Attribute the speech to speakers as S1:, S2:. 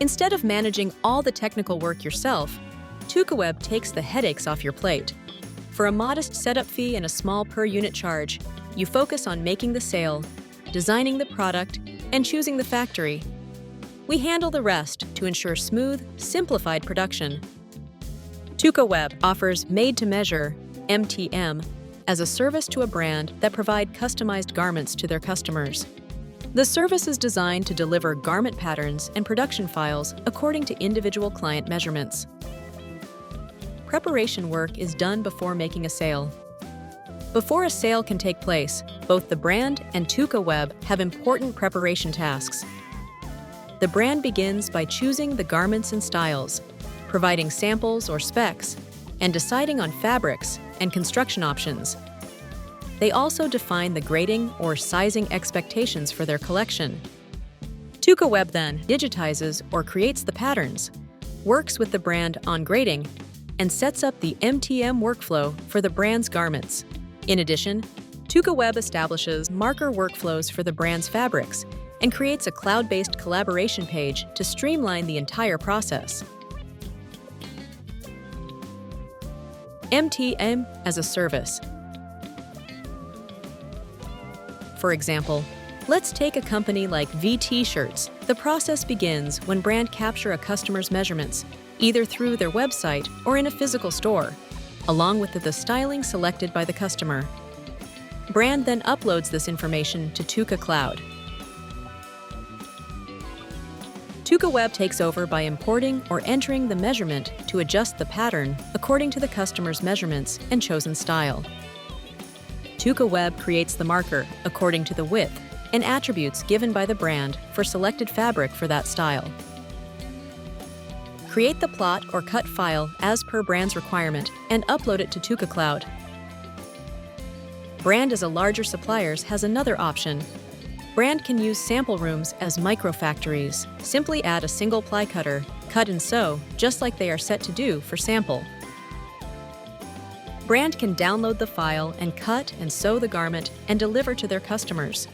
S1: Instead of managing all the technical work yourself, TUKAweb takes the headaches off your plate. For a modest setup fee and a small per-unit charge, you focus on making the sale, designing the product, and choosing the factory. We handle the rest to ensure smooth, simplified production. TUKAweb offers made-to-measure (MTM) as a service to a brand that provide customized garments to their customers. The service is designed to deliver garment patterns and production files according to individual client measurements. Preparation work is done before making a sale. Before a sale can take place, both the brand and TUKAweb have important preparation tasks. The brand begins by choosing the garments and styles, providing samples or specs, and deciding on fabrics and construction options. They also define the grading or sizing expectations for their collection. TUKAweb then digitizes or creates the patterns, works with the brand on grading, and sets up the MTM workflow for the brand's garments. In addition, TUKAweb establishes marker workflows for the brand's fabrics and creates a cloud-based collaboration page to streamline the entire process. MTM as a service. For example, let's take a company like V-T-shirts. The process begins when brand capture a customer's measurements, either through their website or in a physical store, along with the styling selected by the customer. Brand then uploads this information to TUKA Cloud. TUKAweb takes over by importing or entering the measurement to adjust the pattern according to the customer's measurements and chosen style. TUKAweb creates the marker according to the width and attributes given by the brand for selected fabric for that style. Create the plot or cut file as per brand's requirement and upload it to TUKA Cloud. Brand as a larger supplier has another option. Brand can use sample rooms as microfactories. Simply add a single ply cutter, cut and sew, just like they are set to do for sample. Brand can download the file and cut and sew the garment and deliver to their customers.